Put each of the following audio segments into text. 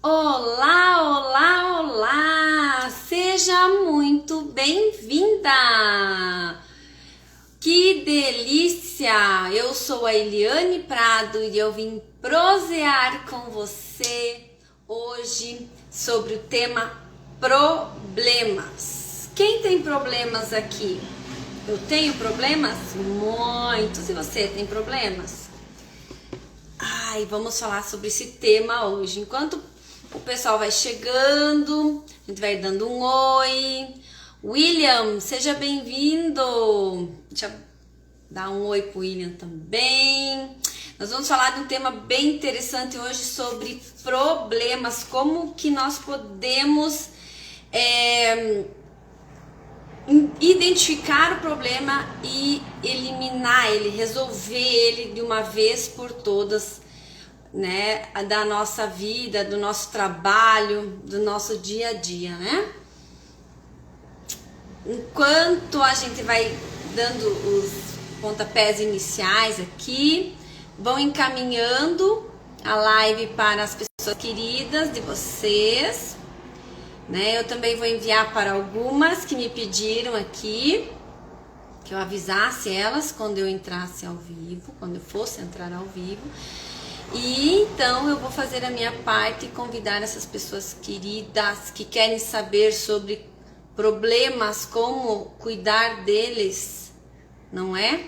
Olá, olá, olá! Seja muito bem-vinda! Que delícia! Eu sou a Eliane Prado e eu vim prosear com você hoje sobre o tema problemas. Quem tem problemas aqui? Eu tenho problemas? Muitos! E você tem problemas? Ai, vamos falar sobre esse tema hoje. Enquanto o pessoal vai chegando, a gente vai dando um oi. William, seja bem-vindo. Deixa eu dar um oi pro William também. Nós vamos falar de um tema bem interessante hoje sobre problemas, como que nós podemos identificar o problema e eliminar ele, resolver ele de uma vez por todas, né, da nossa vida, do nosso trabalho, do nosso dia a dia, né? Enquanto a gente vai dando os pontapés iniciais aqui, vão encaminhando a live para as pessoas queridas de vocês, né? Eu também vou enviar para algumas que me pediram aqui que eu avisasse elas quando eu entrasse ao vivo, quando eu fosse entrar ao vivo. E então eu vou fazer a minha parte e convidar essas pessoas queridas que querem saber sobre problemas, como cuidar deles, não é?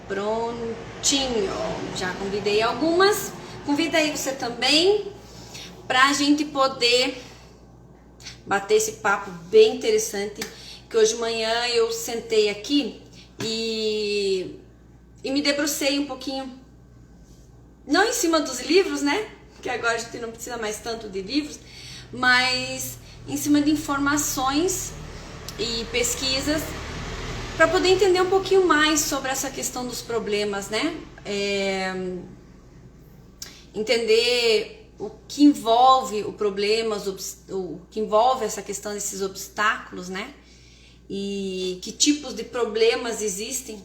Prontinho, já convidei algumas. Convida aí você também, para a gente poder bater esse papo bem interessante, que hoje de manhã eu sentei aqui e me debrucei um pouquinho, não em cima dos livros, né, que agora a gente não precisa mais tanto de livros, mas em cima de informações e pesquisas, para poder entender um pouquinho mais sobre essa questão dos problemas, né, entender o que envolve o problema, o que envolve essa questão desses obstáculos, né? E que tipos de problemas existem.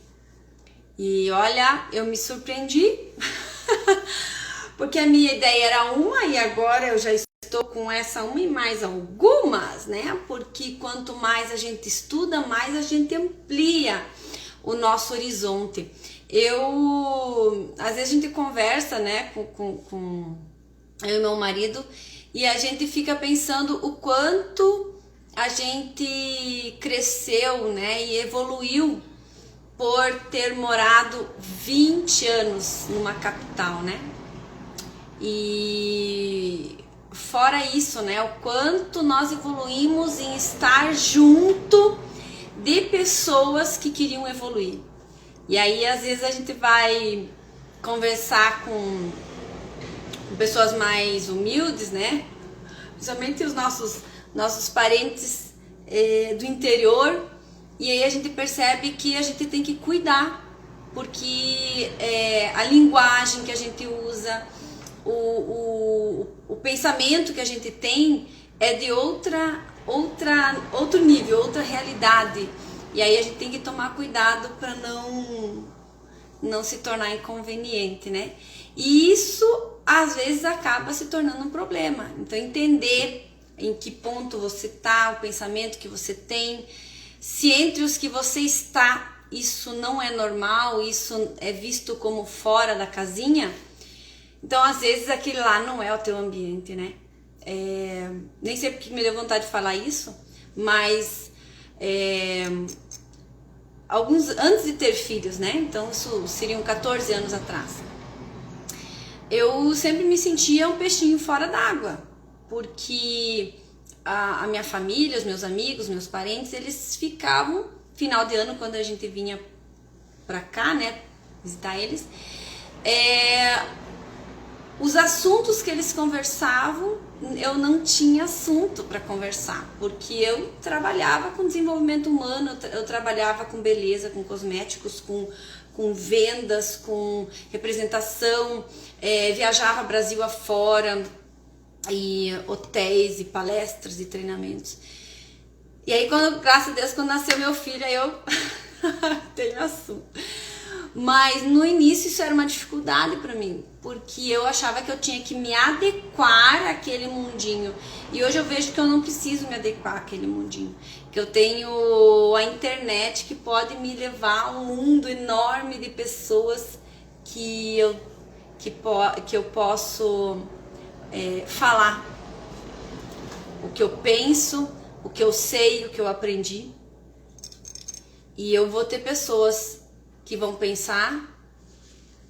E olha, eu me surpreendi, porque a minha ideia era uma e agora eu já estou com essa uma e mais algumas, né? Porque quanto mais a gente estuda, mais a gente amplia o nosso horizonte. Às vezes a gente conversa, né, com eu e meu marido, e a gente fica pensando o quanto a gente cresceu, né, e evoluiu por ter morado 20 anos numa capital, né? E fora isso, né, o quanto nós evoluímos em estar junto de pessoas que queriam evoluir. E aí às vezes a gente vai conversar com pessoas mais humildes, né? Principalmente os nossos parentes do interior, e aí a gente percebe que a gente tem que cuidar, porque a linguagem que a gente usa, o pensamento que a gente tem é de outro nível, outra realidade, e aí a gente tem que tomar cuidado para não se tornar inconveniente, né? E isso às vezes acaba se tornando um problema. Então entender em que ponto você está, o pensamento que você tem, se entre os que você está isso não é normal, isso é visto como fora da casinha, então às vezes aquele lá não é o teu ambiente, né? Nem sei porque me deu vontade de falar isso, mas antes de ter filhos, né? Então isso seriam 14 anos atrás. Eu sempre me sentia um peixinho fora d'água, porque a minha família, os meus amigos, meus parentes, eles ficavam, final de ano, quando a gente vinha pra cá, né, visitar eles, os assuntos que eles conversavam, eu não tinha assunto para conversar, porque eu trabalhava com desenvolvimento humano, eu trabalhava com beleza, com cosméticos, com vendas, com representação, viajava Brasil afora, e hotéis, e palestras, e treinamentos. E aí, graças a Deus, quando nasceu meu filho, aí eu tenho assunto. Mas no início isso era uma dificuldade para mim, porque eu achava que eu tinha que me adequar àquele mundinho. E hoje eu vejo que eu não preciso me adequar àquele mundinho. Que eu tenho a internet que pode me levar a um mundo enorme de pessoas que eu posso falar o que eu penso, o que eu sei, o que eu aprendi. E eu vou ter pessoas que vão pensar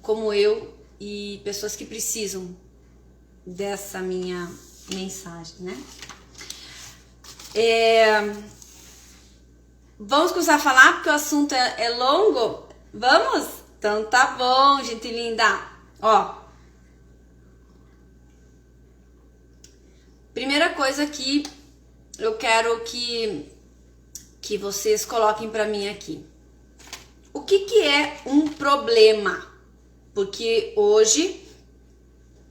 como eu e pessoas que precisam dessa minha mensagem, né? Vamos começar a falar porque o assunto é longo? Vamos? Então tá bom, gente linda. Ó, primeira coisa que eu quero que vocês coloquem pra mim aqui. O que é um problema? Porque hoje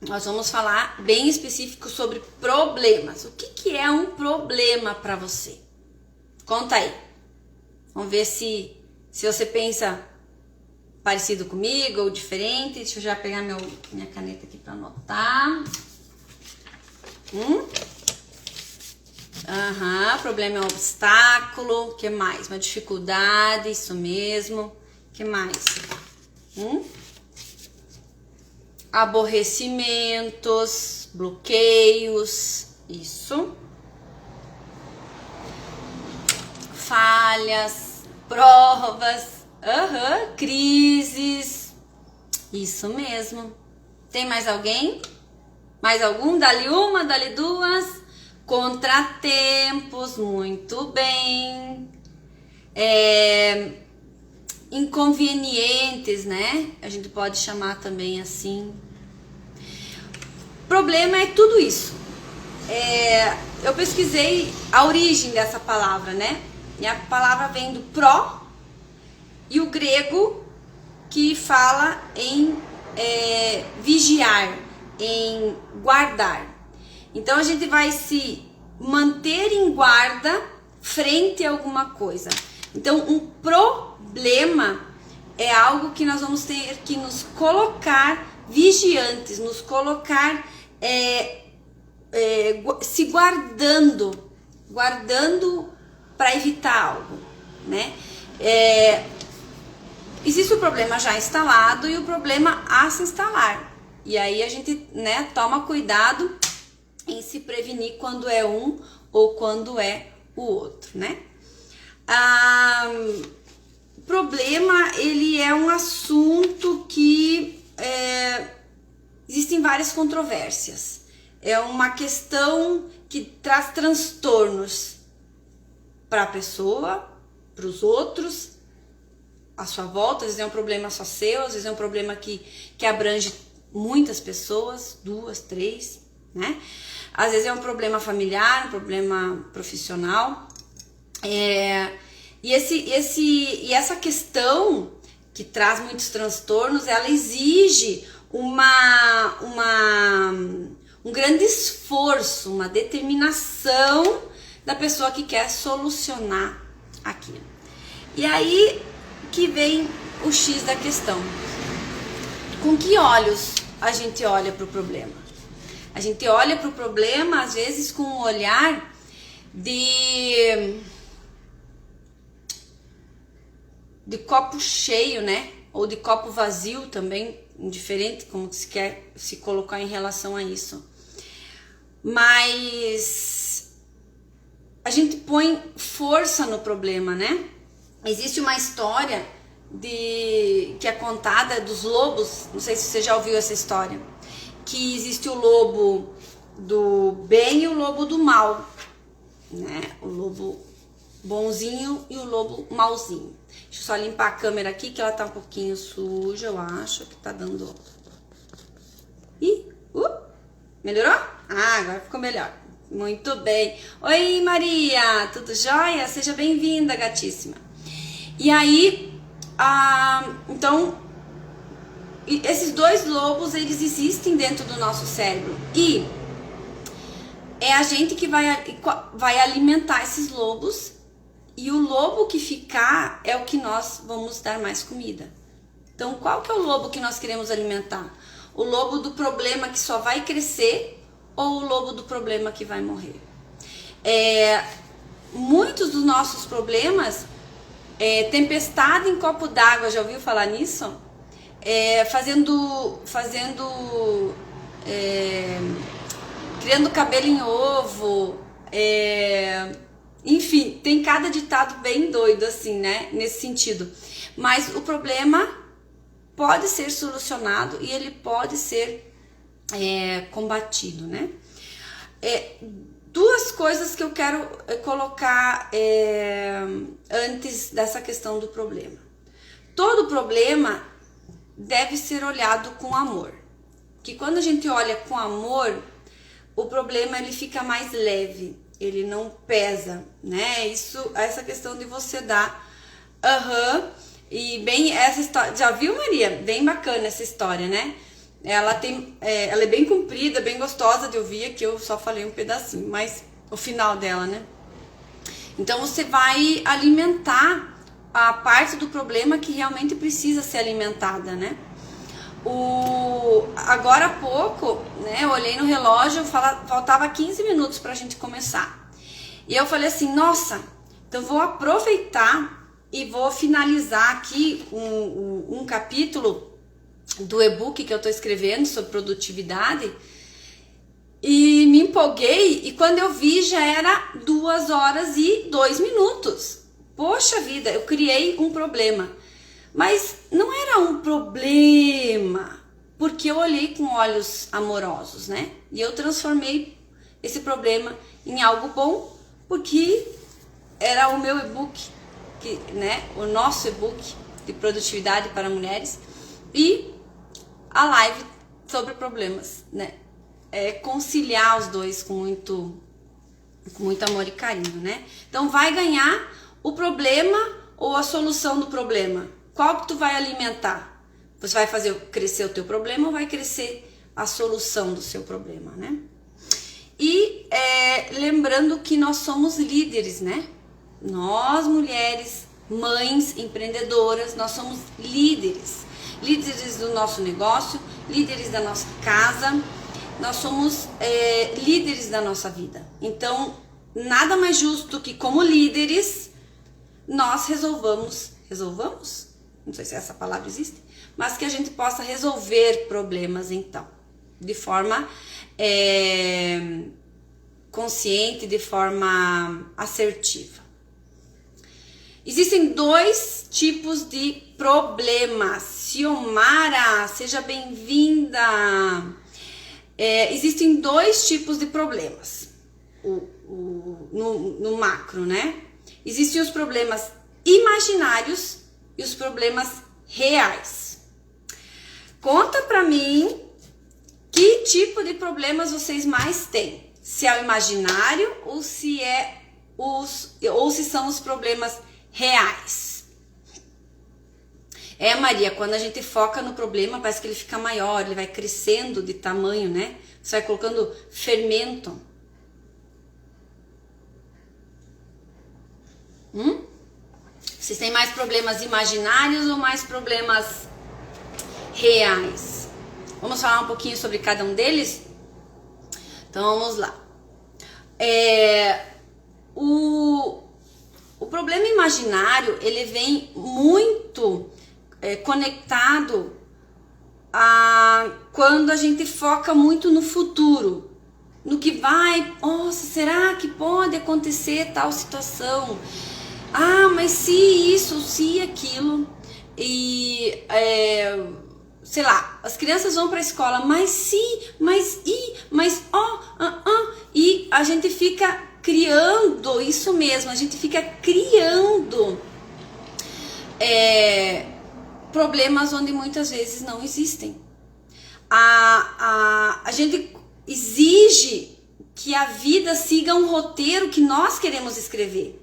nós vamos falar bem específico sobre problemas. O que é um problema para você? Conta aí. Vamos ver se você pensa parecido comigo ou diferente. Deixa eu já pegar minha caneta aqui para anotar. Problema é um obstáculo. O que mais? Uma dificuldade, isso mesmo. O que mais? Aborrecimentos, bloqueios, isso. Falhas, provas, crises, isso mesmo. Tem mais alguém? Mais algum? Dali uma, dali duas. Contratempos, muito bem. Inconvenientes, né? A gente pode chamar também assim. Problema é tudo isso. Eu pesquisei a origem dessa palavra, né? E a palavra vem do pró e o grego que fala em vigiar, em guardar. Então a gente vai se manter em guarda frente a alguma coisa. Então um problema é algo que nós vamos ter que nos colocar vigiantes, nos colocar se guardando para evitar algo, né? Existe o problema já instalado e o problema a se instalar. E aí a gente, né, toma cuidado em se prevenir quando é um ou quando é o outro, né? Problema, ele é um assunto que existem várias controvérsias. É uma questão que traz transtornos para a pessoa, para os outros, à sua volta. Às vezes é um problema só seu, às vezes é um problema que abrange muitas pessoas, 2, 3, né? Às vezes é um problema familiar, um problema profissional. E essa questão que traz muitos transtornos, ela exige um grande esforço, uma determinação da pessoa que quer solucionar aquilo. E aí que vem o X da questão. Com que olhos a gente olha para o problema? A gente olha para o problema, às vezes, com um olhar de copo cheio, né? Ou de copo vazio também, indiferente como se quer se colocar em relação a isso. Mas a gente põe força no problema, né? Existe uma história que é contada dos lobos, não sei se você já ouviu essa história, que existe o lobo do bem e o lobo do mal, né? O lobo bonzinho e o lobo malzinho. Deixa eu só limpar a câmera aqui, que ela tá um pouquinho suja, eu acho que tá dando... Melhorou? Agora ficou melhor. Muito bem. Oi, Maria, tudo jóia? Seja bem-vinda, gatíssima. E aí, então, esses dois lobos, eles existem dentro do nosso cérebro. E é a gente que vai alimentar esses lobos. E o lobo que ficar é o que nós vamos dar mais comida. Então, qual que é o lobo que nós queremos alimentar? O lobo do problema que só vai crescer ou o lobo do problema que vai morrer? Muitos dos nossos problemas, tempestade em copo d'água, já ouviu falar nisso? Criando cabelo em ovo, enfim, tem cada ditado bem doido assim, né, nesse sentido. Mas o problema pode ser solucionado e ele pode ser combatido, né? Duas coisas que eu quero colocar antes dessa questão do problema. Todo problema deve ser olhado com amor. Que quando a gente olha com amor, o problema ele fica mais leve, ele não pesa, né? Essa questão de você dar e bem essa história, já viu, Maria? Bem bacana essa história, né? Ela é bem comprida, bem gostosa de ouvir, que eu só falei um pedacinho, mas o final dela, né? Então você vai alimentar a parte do problema que realmente precisa ser alimentada, né? Agora há pouco, né, eu olhei no relógio, faltava 15 minutos pra gente começar. E eu falei assim, nossa, então vou aproveitar e vou finalizar aqui um capítulo do e-book que eu tô escrevendo sobre produtividade. E me empolguei e quando eu vi já era 2 horas e 2 minutos. Poxa vida, eu criei um problema. Mas não era um problema, porque eu olhei com olhos amorosos, né? E eu transformei esse problema em algo bom, porque era o meu e-book, né? O nosso e-book de produtividade para mulheres e a live sobre problemas, né? Conciliar os dois com muito amor e carinho, né? Então vai ganhar o problema ou a solução do problema? Qual que tu vai alimentar? Você vai fazer crescer o teu problema ou vai crescer a solução do seu problema, né? E lembrando que nós somos líderes, né? Nós, mulheres, mães, empreendedoras, nós somos líderes. Líderes do nosso negócio, líderes da nossa casa, nós somos líderes da nossa vida. Então, nada mais justo que como líderes, nós resolvamos? Não sei se essa palavra existe, mas que a gente possa resolver problemas, então, de forma consciente, de forma assertiva. Existem 2 tipos de problemas. Ciomara, seja bem-vinda. Existem 2 tipos de problemas no macro, né? Existem os problemas imaginários e os problemas reais. Conta pra mim que tipo de problemas vocês mais têm. Se é o imaginário ou se são os problemas reais. Maria, quando a gente foca no problema, parece que ele fica maior, ele vai crescendo de tamanho, né? Você vai colocando fermento. Vocês têm mais problemas imaginários ou mais problemas reais? Vamos falar um pouquinho sobre cada um deles? Então vamos lá. O problema imaginário, ele vem muito conectado a quando a gente foca muito no futuro, no que vai, nossa, será que pode acontecer tal situação? Mas se isso, se aquilo, e sei lá, as crianças vão para a escola, e a gente fica criando isso mesmo, a gente fica criando problemas onde muitas vezes não existem. A gente exige que a vida siga um roteiro que nós queremos escrever.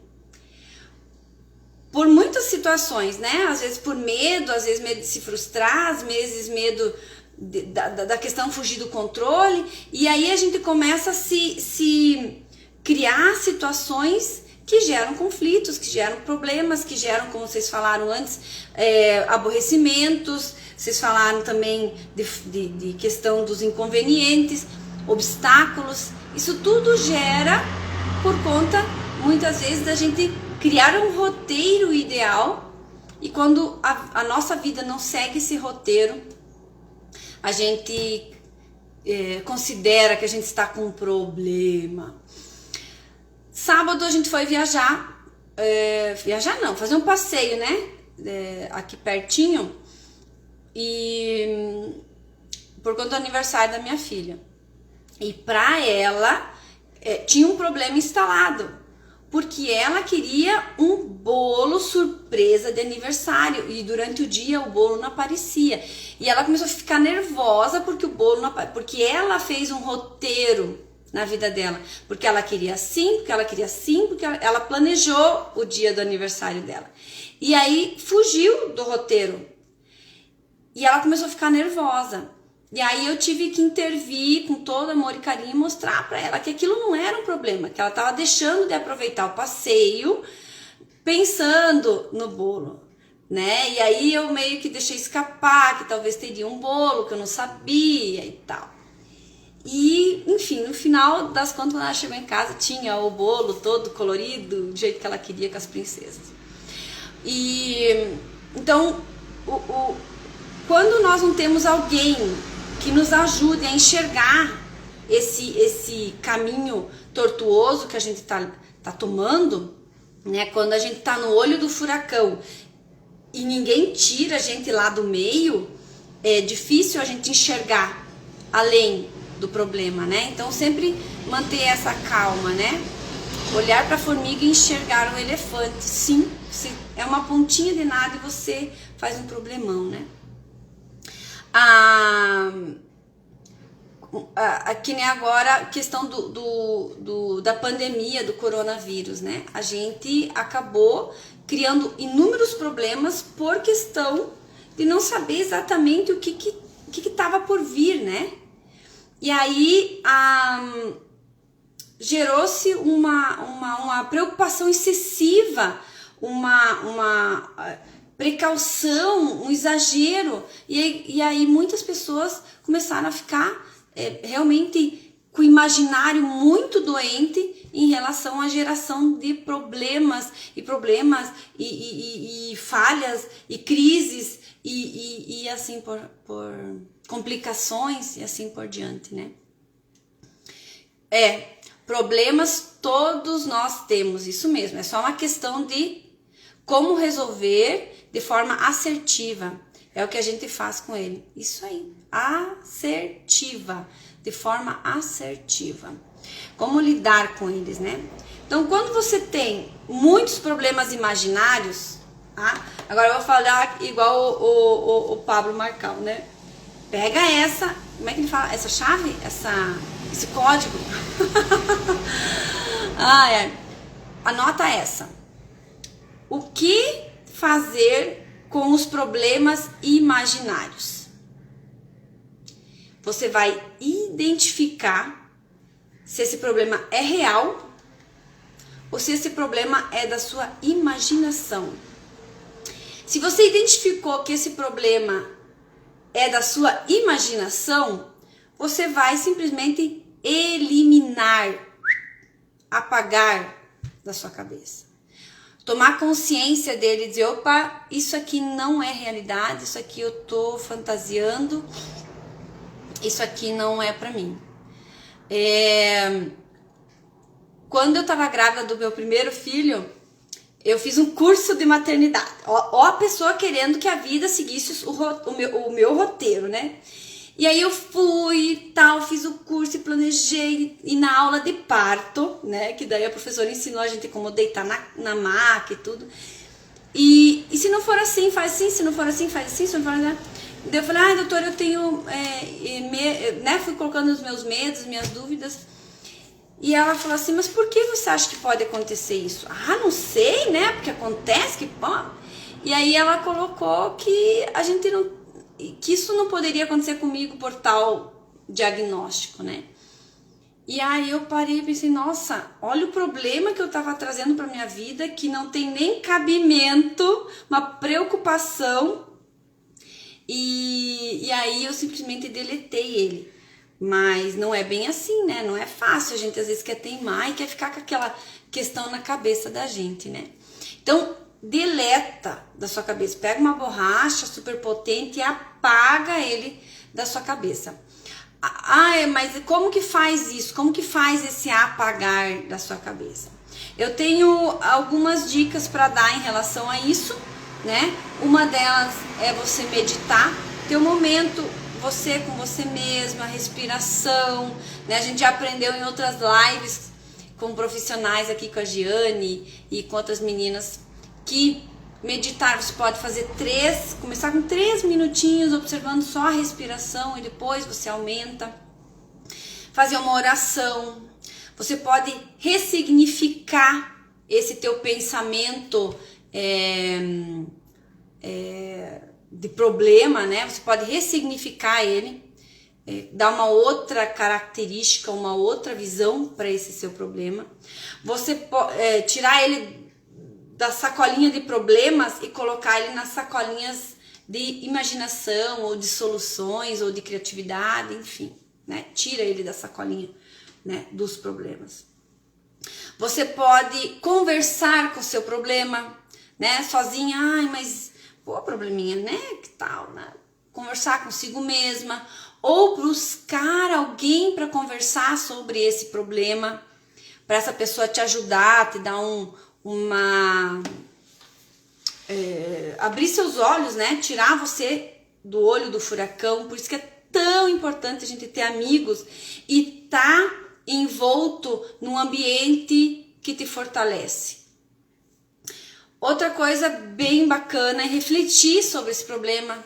Por muitas situações, né? Às vezes por medo, às vezes medo de se frustrar, às vezes medo da questão fugir do controle. E aí a gente começa a se criar situações que geram conflitos, que geram problemas, que geram, como vocês falaram antes, aborrecimentos. Vocês falaram também de questão dos inconvenientes, obstáculos. Isso tudo gera por conta, muitas vezes, da gente criar um roteiro ideal, e quando a nossa vida não segue esse roteiro, a gente considera que a gente está com um problema. Sábado a gente foi viajar, fazer um passeio, né, aqui pertinho, e por conta do aniversário da minha filha. E pra ela tinha um problema instalado, porque ela queria um bolo surpresa de aniversário, e durante o dia o bolo não aparecia. E ela começou a ficar nervosa porque o bolo não aparecia, porque ela fez um roteiro na vida dela, porque ela queria assim, porque ela planejou o dia do aniversário dela. E aí fugiu do roteiro. E ela começou a ficar nervosa. E aí eu tive que intervir com todo amor e carinho e mostrar para ela que aquilo não era um problema, que ela estava deixando de aproveitar o passeio pensando no bolo, né? E aí eu meio que deixei escapar que talvez teria um bolo que eu não sabia e tal. E, enfim, no final das contas, quando ela chegou em casa, tinha o bolo todo colorido, do jeito que ela queria, com as princesas. E então, quando nós não temos alguém que nos ajude a enxergar esse caminho tortuoso que a gente tá tomando, né? Quando a gente tá no olho do furacão e ninguém tira a gente lá do meio, é difícil a gente enxergar além do problema, né? Então sempre manter essa calma, né? Olhar para a formiga e enxergar o elefante. Sim, é uma pontinha de nada e você faz um problemão, né? Que nem agora a questão da pandemia, do coronavírus, né? A gente acabou criando inúmeros problemas por questão de não saber exatamente o que estava por vir, né? E aí gerou-se uma preocupação excessiva, uma precaução, um exagero, e aí muitas pessoas começaram a ficar realmente com o imaginário muito doente em relação à geração de problemas e falhas e crises e assim por complicações e assim por diante, né? Problemas todos nós temos, isso mesmo, é só uma questão de como resolver de forma assertiva. É o que a gente faz com ele. Isso aí, assertiva, de forma assertiva. Como lidar com eles, né? Então, quando você tem muitos problemas imaginários, agora eu vou falar igual o Pablo Marçal, né? Pega essa, como é que ele fala? Essa chave? Esse código? Anota essa. O que fazer com os problemas imaginários? Você vai identificar se esse problema é real ou se esse problema é da sua imaginação. Se você identificou que esse problema é da sua imaginação, você vai simplesmente eliminar, apagar da sua cabeça. Tomar consciência dele e dizer, opa, isso aqui não é realidade, isso aqui eu tô fantasiando, isso aqui não é pra mim. Quando eu tava grávida do meu primeiro filho, eu fiz um curso de maternidade. Ó a pessoa querendo que a vida seguisse o meu roteiro, né? E aí eu fui e tal, fiz o curso e planejei, e na aula de parto, né, que daí a professora ensinou a gente como deitar na maca e tudo, e se não for assim, faz assim, se não for assim, faz assim, se não for assim, daí eu falei, doutora, eu tenho, né, fui colocando os meus medos, minhas dúvidas, e ela falou assim, mas por que você acha que pode acontecer isso? Não sei, né, porque acontece que pode. E aí ela colocou que a gente não, que isso não poderia acontecer comigo por tal diagnóstico, né? E aí eu parei e pensei, nossa, olha o problema que eu estava trazendo para minha vida, que não tem nem cabimento, uma preocupação, e aí eu simplesmente deletei ele. Mas não é bem assim, né? Não é fácil, a gente às vezes quer teimar e quer ficar com aquela questão na cabeça da gente, né? Então, deleta da sua cabeça, pega uma borracha super potente e apaga ele da sua cabeça. Mas como que faz isso? Como que faz esse apagar da sua cabeça? Eu tenho algumas dicas para dar em relação a isso, né? Uma delas é você meditar, ter um momento você com você mesma, respiração, né? A gente já aprendeu em outras lives com profissionais aqui, com a Giane e com outras meninas, que meditar, você pode fazer começar com 3 minutinhos observando só a respiração e depois você aumenta. Fazer uma oração. Você pode ressignificar esse teu pensamento de problema, né? Você pode ressignificar ele, dar uma outra característica, uma outra visão para esse seu problema. Você pode tirar ele da sacolinha de problemas e colocar ele nas sacolinhas de imaginação, ou de soluções, ou de criatividade, enfim, né? Tira ele da sacolinha, né, dos problemas. Você pode conversar com o seu problema, né, sozinha. Mas pô, probleminha, né, que tal, né? Conversar consigo mesma, ou buscar alguém para conversar sobre esse problema, para essa pessoa te ajudar, te dar abrir seus olhos, né? Tirar você do olho do furacão. Por isso que é tão importante a gente ter amigos e tá envolto num ambiente que te fortalece. Outra coisa bem bacana é refletir sobre esse problema.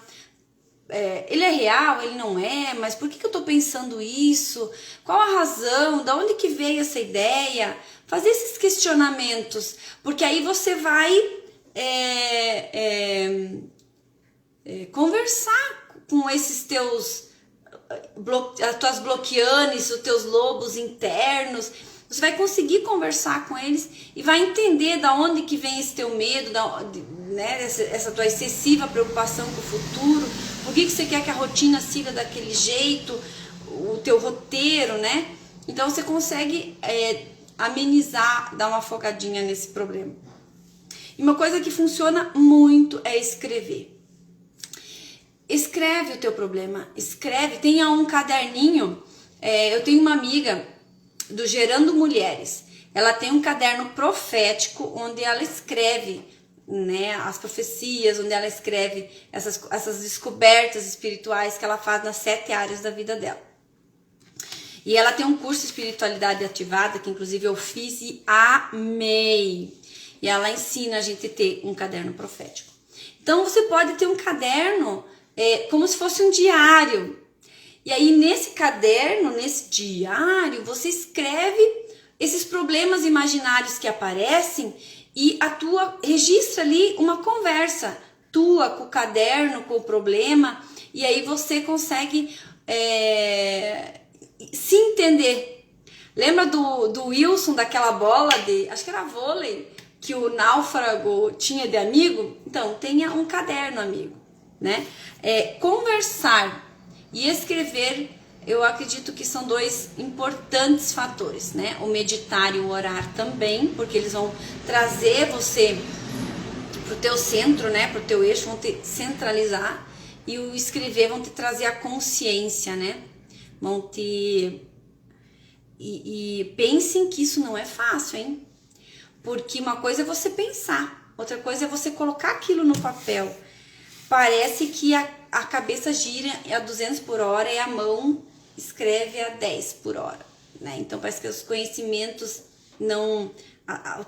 Ele é real, ele não é, mas por que eu tô pensando isso? Qual a razão? Da onde que veio essa ideia? Fazer esses questionamentos, porque aí você vai conversar com esses as tuas bloqueanes, os teus lobos internos. Você vai conseguir conversar com eles e vai entender da onde que vem esse teu medo, né, essa tua excessiva preocupação com o futuro. Por que você quer que a rotina siga daquele jeito, o teu roteiro, né? Então você consegue amenizar, dar uma afogadinha nesse problema. E uma coisa que funciona muito é escrever. Escreve o teu problema, escreve, tenha um caderninho. Eu tenho uma amiga do Gerando Mulheres, ela tem um caderno profético onde ela escreve, né, as profecias, onde ela escreve essas descobertas espirituais que ela faz nas 7 áreas da vida dela. E ela tem um curso de espiritualidade ativada, que inclusive eu fiz e amei. E ela ensina a gente a ter um caderno profético. Então você pode ter um caderno como se fosse um diário. E aí nesse caderno, nesse diário, você escreve esses problemas imaginários que aparecem e registra ali uma conversa tua com o caderno, com o problema, e aí você consegue se entender. Lembra do Wilson, daquela bola acho que era vôlei, que o náufrago tinha de amigo? Então, tenha um caderno, amigo, né? Conversar e escrever, eu acredito que são 2 importantes fatores, né? O meditar e o orar também, porque eles vão trazer você pro teu centro, né? Pro teu eixo, vão te centralizar. E o escrever vão te trazer a consciência, né? Vão te... E pensem que isso não é fácil, hein? Porque uma coisa é você pensar, outra coisa é você colocar aquilo no papel. Parece que a cabeça gira a 200 por hora e a mão escreve a 10 por hora, né? Então parece que os conhecimentos não... os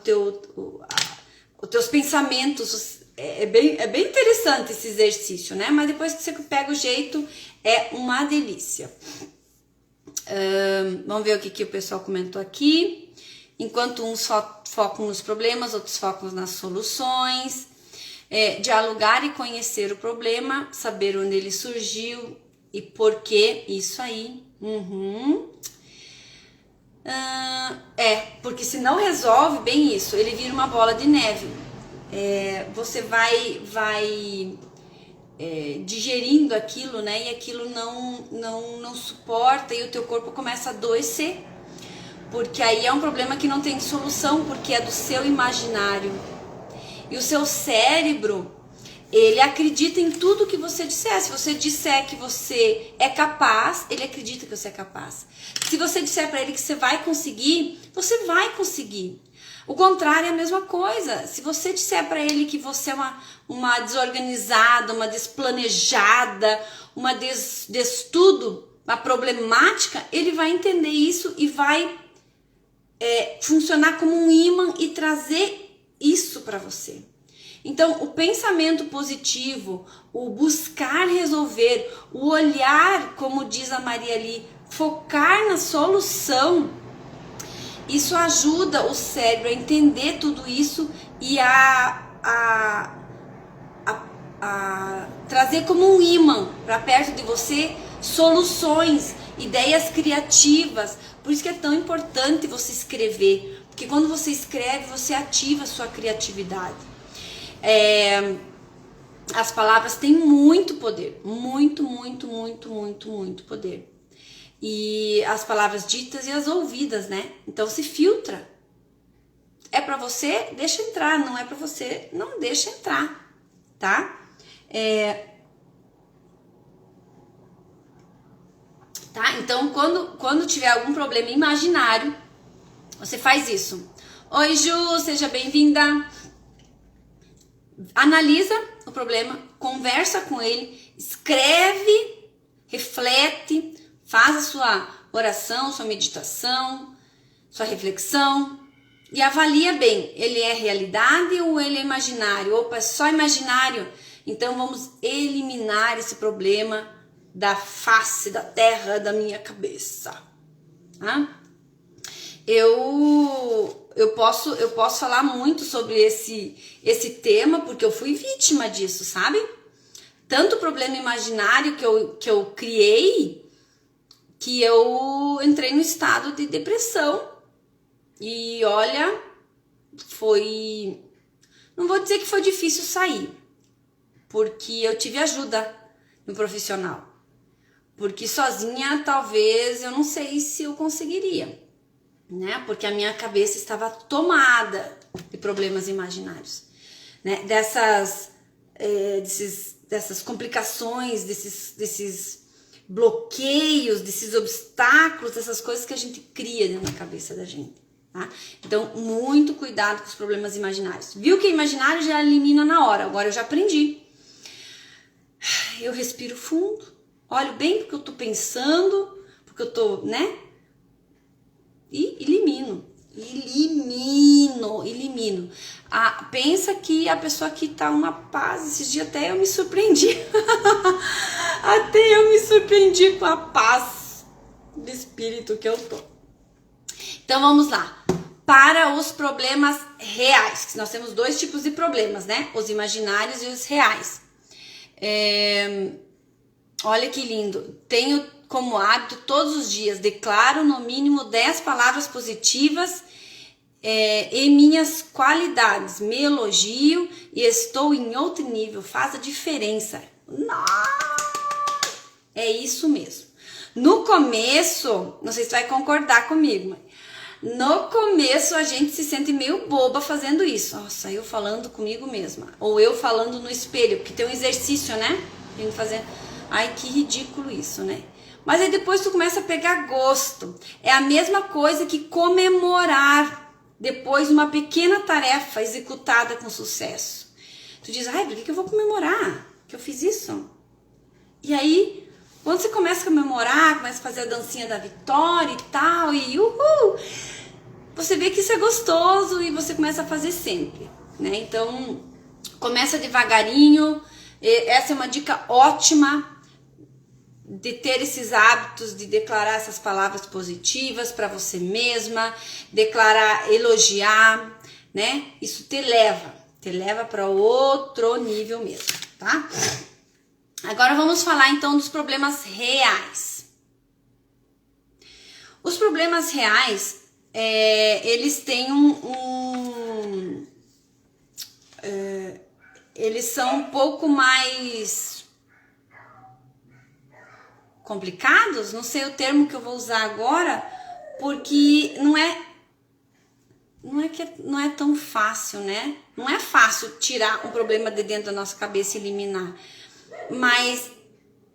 teus pensamentos... É bem interessante esse exercício, né? Mas depois que você pega o jeito, é uma delícia. Vamos ver o que o pessoal comentou aqui. Enquanto uns focam nos problemas, outros focam nas soluções. Dialogar e conhecer o problema, saber onde ele surgiu e por quê, isso aí. Porque se não resolve bem isso, ele vira uma bola de neve. Você vai digerindo aquilo, né? E aquilo não suporta e o teu corpo começa a adoecer. Porque aí é um problema que não tem solução, porque é do seu imaginário. E o seu cérebro, ele acredita em tudo que você disser. Se você disser que você é capaz, ele acredita que você é capaz. Se você disser para ele que você vai conseguir, você vai conseguir. O contrário é a mesma coisa. Se você disser para ele que você é uma desorganizada, uma desplanejada, uma destudo, uma problemática, ele vai entender isso e vai funcionar como um imã e trazer isso para você. Então, o pensamento positivo, o buscar resolver, o olhar, como diz a Maria ali, focar na solução, isso ajuda o cérebro a entender tudo isso e a trazer como um imã para perto de você soluções, ideias criativas. Por isso que é tão importante você escrever, porque quando você escreve, você ativa a sua criatividade. As palavras têm muito poder, muito poder. E as palavras ditas e as ouvidas, né? Então se filtra. É pra você, deixa entrar. Não é pra você, não deixa entrar, tá? Então quando tiver algum problema imaginário, você faz isso. Oi, Ju, seja bem-vinda. Analisa o problema, conversa com ele, escreve, reflete, faz a sua oração, sua meditação, sua reflexão e avalia bem, ele é realidade ou ele é imaginário? Opa, é só imaginário? Então vamos eliminar esse problema da face da terra da minha cabeça. Tá? Eu posso falar muito sobre esse tema, porque eu fui vítima disso, sabe? Tanto problema imaginário que eu criei, que eu entrei no estado de depressão. E olha, não vou dizer que foi difícil sair, porque eu tive ajuda no profissional. Porque sozinha, talvez, eu não sei se eu conseguiria, né? Porque a minha cabeça estava tomada de problemas imaginários, né? Dessas complicações, desses bloqueios, desses obstáculos, dessas coisas que a gente cria dentro da cabeça da gente, tá? Então, muito cuidado com os problemas imaginários. Viu que é imaginário, já elimina na hora. Agora eu já aprendi. Eu respiro fundo, olho bem porque eu tô pensando, porque eu tô, né? E elimino. Pensa que a pessoa aqui tá uma paz. Esses dias até eu me surpreendi. Até eu me surpreendi com a paz de espírito que eu tô. Então vamos lá. Para os problemas reais. Nós temos dois tipos de problemas, né? Os imaginários e os reais. Olha que lindo. Tenho como hábito todos os dias, declaro no mínimo 10 palavras positivas em minhas qualidades, me elogio e estou em outro nível, faz a diferença. Nossa! É isso mesmo. No começo, não sei se tu vai concordar comigo, mas no começo a gente se sente meio boba fazendo isso. Nossa, eu falando comigo mesma, ou eu falando no espelho, porque tem um exercício, né? Tem que fazer. Ai, que ridículo isso, né? Mas aí depois tu começa a pegar gosto. É a mesma coisa que comemorar depois de uma pequena tarefa executada com sucesso. Tu diz, ai, por que eu vou comemorar que eu fiz isso? E aí, quando você começa a comemorar, começa a fazer a dancinha da vitória e tal, e uhul, você vê que isso é gostoso e você começa a fazer sempre, né? Então, começa devagarinho. Essa é uma dica ótima de ter esses hábitos, de declarar essas palavras positivas para você mesma, declarar, elogiar, né? Isso te leva para outro nível mesmo, tá? Agora vamos falar então dos problemas reais. Os problemas reais, eles têm eles são um pouco mais complicados, não sei o termo que eu vou usar agora, porque não é tão fácil, né? Não é fácil tirar um problema de dentro da nossa cabeça e eliminar. Mas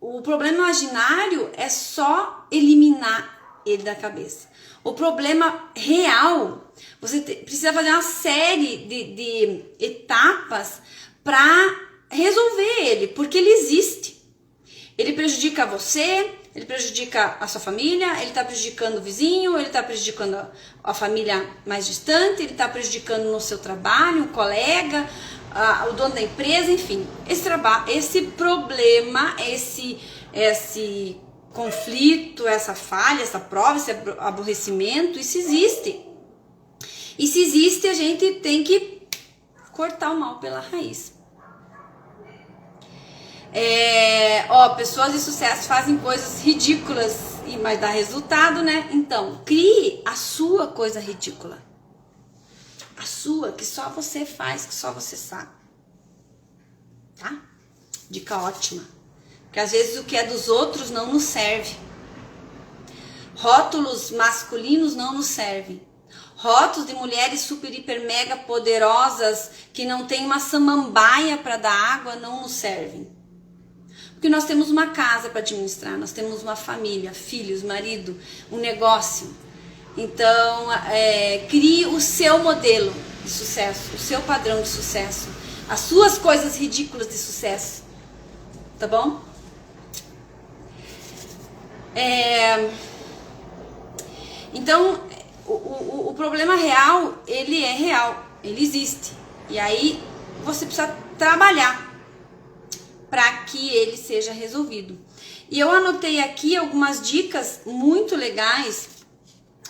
o problema imaginário é só eliminar ele da cabeça. O problema real, você precisa fazer uma série de etapas para resolver ele, porque ele existe. Ele prejudica você, ele prejudica a sua família, ele está prejudicando o vizinho, ele está prejudicando a família mais distante, ele está prejudicando no seu trabalho, o colega, o dono da empresa, enfim. Esse problema, esse conflito, essa falha, essa prova, esse aborrecimento, isso existe. E se existe, a gente tem que cortar o mal pela raiz. Pessoas de sucesso fazem coisas ridículas, mas dá resultado, né? Então, crie a sua coisa ridícula. A sua, que só você faz, que só você sabe. Tá? Dica ótima. Porque às vezes o que é dos outros não nos serve. Rótulos masculinos não nos servem. Rótulos de mulheres super, hiper, mega poderosas que não tem uma samambaia para dar água não nos servem. Porque nós temos uma casa para administrar, nós temos uma família, filhos, marido, um negócio. Então, crie o seu modelo de sucesso, o seu padrão de sucesso, as suas coisas ridículas de sucesso, tá bom? Então, o problema real, ele é real, ele existe. E aí, você precisa trabalhar para que ele seja resolvido. E eu anotei aqui algumas dicas muito legais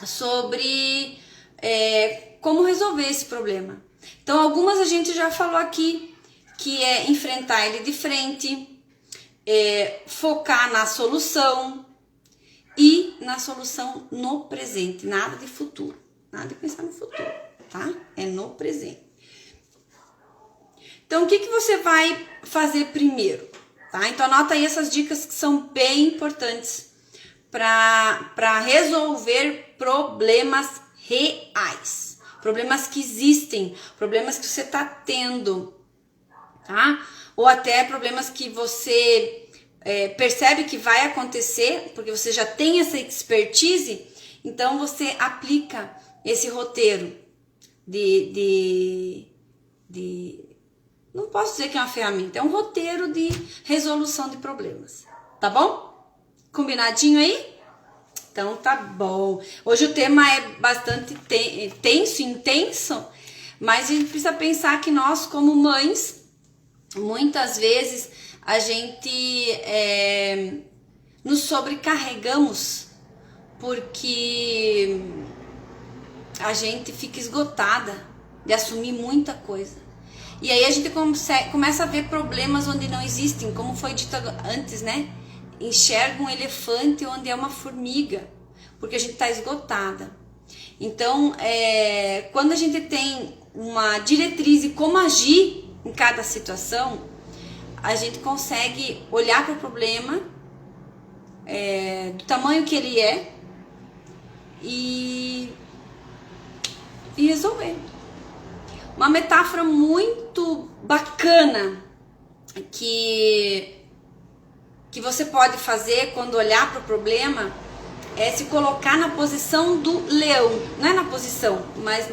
sobre como resolver esse problema. Então, algumas a gente já falou aqui, que é enfrentar ele de frente, focar na solução e na solução no presente, nada de futuro, nada de pensar no futuro, tá? É no presente. Então, o que você vai fazer primeiro? Tá? Então, anota aí essas dicas que são bem importantes para resolver problemas reais. Problemas que existem, problemas que você está tendo, tá? Ou até problemas que você percebe que vai acontecer, porque você já tem essa expertise, então você aplica esse roteiro não posso dizer que é uma ferramenta, é um roteiro de resolução de problemas, tá bom? Combinadinho aí? Então tá bom. Hoje o tema é bastante tenso, intenso, mas a gente precisa pensar que nós, como mães, muitas vezes a gente nos sobrecarregamos porque a gente fica esgotada de assumir muita coisa. E aí a gente começa a ver problemas onde não existem, como foi dito antes, né? Enxerga um elefante onde é uma formiga, porque a gente está esgotada. Então, quando a gente tem uma diretriz de como agir em cada situação, a gente consegue olhar para o problema do tamanho que ele é e resolver. Uma metáfora muito bacana que você pode fazer quando olhar para o problema é se colocar na posição do leão. Não é na posição, mas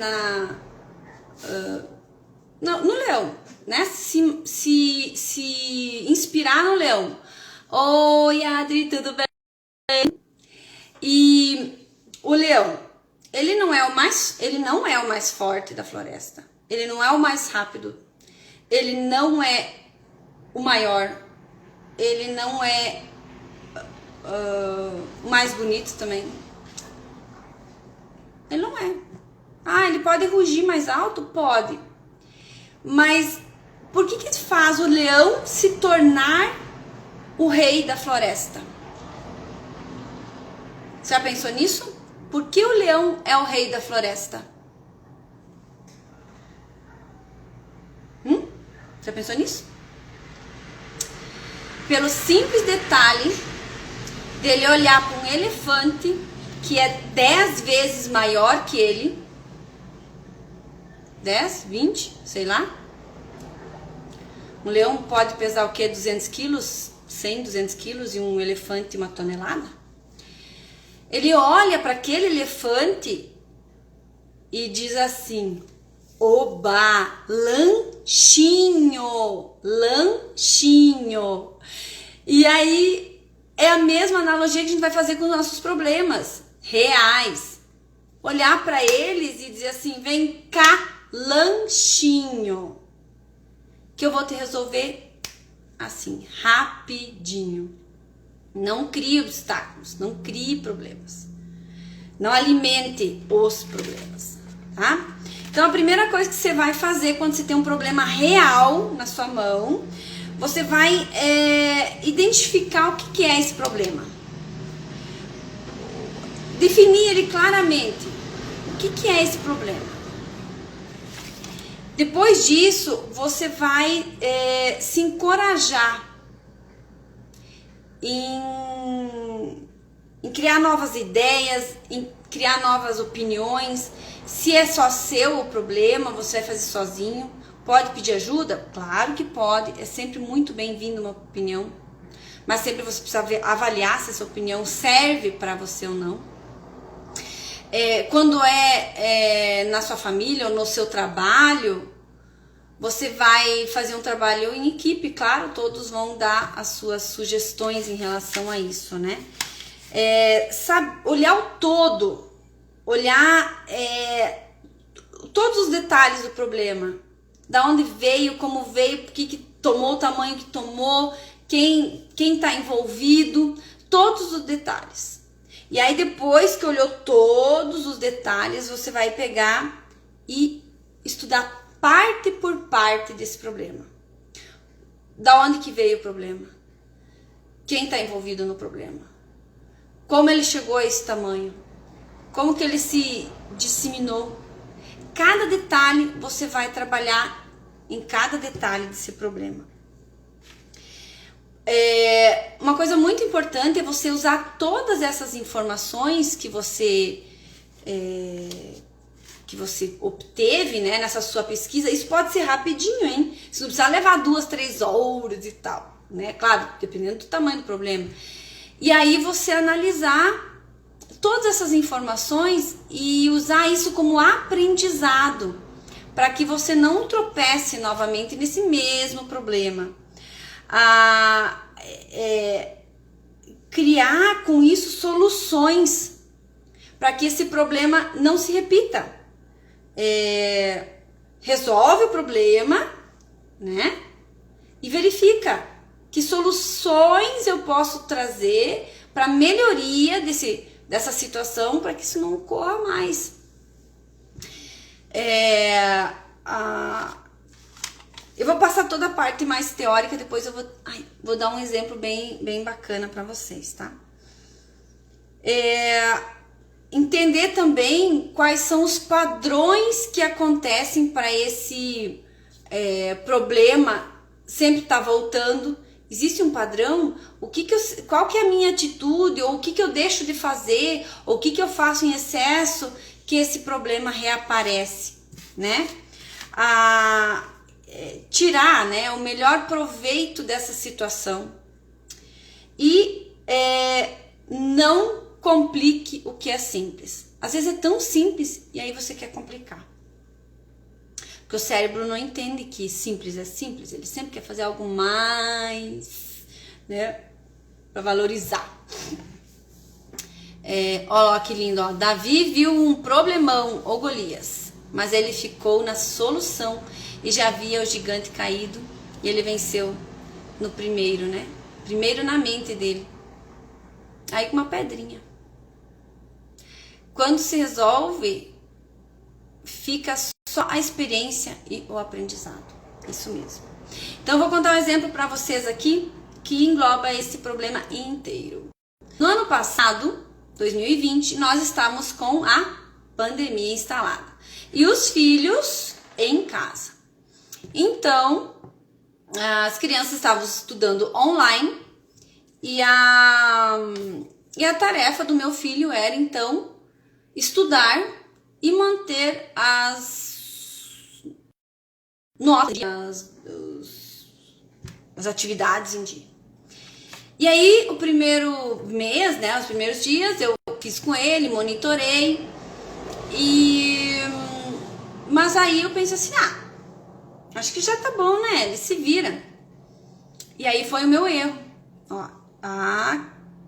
no leão, né? Se inspirar no leão. Oi, Adri, tudo bem? E o leão, ele não é o mais forte da floresta. Ele não é o mais rápido, ele não é o maior, ele não é o mais bonito também. Ele não é. Ele pode rugir mais alto? Pode. Mas por que faz o leão se tornar o rei da floresta? Você já pensou nisso? Por que o leão é o rei da floresta? Já pensou nisso? Pelo simples detalhe dele olhar para um elefante que é 10 vezes maior que ele, 10, 20, sei lá. Um leão pode pesar o quê? 200 quilos, 100, 200 quilos, e um elefante 1 tonelada. Ele olha para aquele elefante e diz assim: oba, lanchinho, lanchinho. E aí é a mesma analogia que a gente vai fazer com os nossos problemas reais. Olhar para eles e dizer assim: vem cá, lanchinho, que eu vou te resolver assim, rapidinho. Não crie obstáculos, não crie problemas. Não alimente os problemas, tá? Então, a primeira coisa que você vai fazer quando você tem um problema real na sua mão, você vai identificar o que é esse problema. Definir ele claramente. O que é esse problema? Depois disso, você vai se encorajar em criar novas ideias, em criar novas opiniões. Se é só seu o problema, você vai fazer sozinho. Pode pedir ajuda? Claro que pode. É sempre muito bem-vindo uma opinião. Mas sempre você precisa avaliar se essa opinião serve para você ou não. Quando na sua família ou no seu trabalho, você vai fazer um trabalho em equipe, claro, todos vão dar as suas sugestões em relação a isso, né? Sabe, olhar o todo, olhar todos os detalhes do problema, da onde veio, como veio, por que tomou o tamanho que tomou, quem está envolvido, todos os detalhes. E aí depois que olhou todos os detalhes, você vai pegar e estudar parte por parte desse problema. Da onde que veio o problema? Quem está envolvido no problema? Como ele chegou a esse tamanho? Como que ele se disseminou? Cada detalhe você vai trabalhar em cada detalhe desse problema. Uma coisa muito importante é você usar todas essas informações que você obteve, né, nessa sua pesquisa. Isso pode ser rapidinho, hein? Você não precisa levar 2, 3 horas e tal, né? Claro, dependendo do tamanho do problema. E aí você analisar todas essas informações e usar isso como aprendizado, para que você não tropece novamente nesse mesmo problema. Criar com isso soluções para que esse problema não se repita. Resolve o problema, né? E verifica que soluções eu posso trazer para melhoria dessa situação, para que isso não ocorra mais. Eu vou passar toda a parte mais teórica, depois eu vou dar um exemplo bem bacana para vocês, tá? Entender também quais são os padrões que acontecem para esse problema sempre estar voltando. Existe um padrão? Qual que é a minha atitude? Ou o que eu deixo de fazer? Ou o que eu faço em excesso que esse problema reaparece, né? Tirar, né, o melhor proveito dessa situação. E não complique o que é simples. Às vezes é tão simples e aí você quer complicar. Porque o cérebro não entende que simples é simples. Ele sempre quer fazer algo mais, né, para valorizar. Olha que lindo, ó. Davi viu um problemão, ô Golias, mas ele ficou na solução e já via o gigante caído e ele venceu no primeiro, né? Primeiro na mente dele. Aí com uma pedrinha. Quando se resolve, fica só a experiência e o aprendizado. Isso mesmo. Então eu vou contar um exemplo para vocês aqui que engloba esse problema inteiro. No ano passado, 2020, nós estamos com a pandemia instalada. E os filhos em casa. Então, as crianças estavam estudando online e a tarefa do meu filho era, então, estudar e manter as notas, as atividades em dia. E aí, o primeiro mês, né, os primeiros dias, eu fiz com ele, monitorei, mas aí eu pensei assim, acho que já tá bom, né, ele se vira. E aí foi o meu erro. Ó,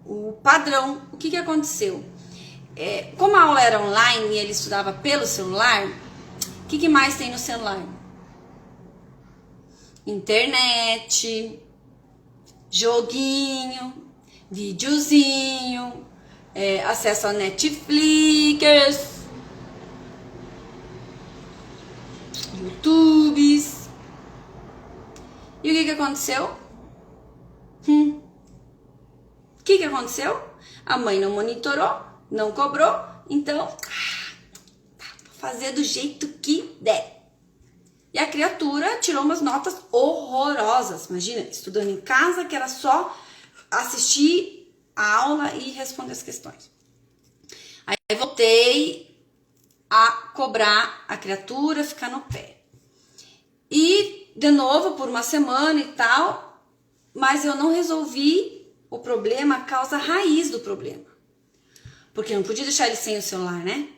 o padrão, o que aconteceu? Como a aula era online e ele estudava pelo celular, o que mais tem no celular? Internet, joguinho, videozinho, acesso a Netflix, YouTubes. E o que aconteceu? O que aconteceu? A mãe não monitorou, não cobrou, então vou fazer do jeito que der. E a criatura tirou umas notas horrorosas. Imagina, estudando em casa, que era só assistir a aula e responder as questões. Aí voltei a cobrar a criatura, ficar no pé. E, de novo, por uma semana e tal, mas eu não resolvi o problema, a causa raiz do problema. Porque eu não podia deixar ele sem o celular, né?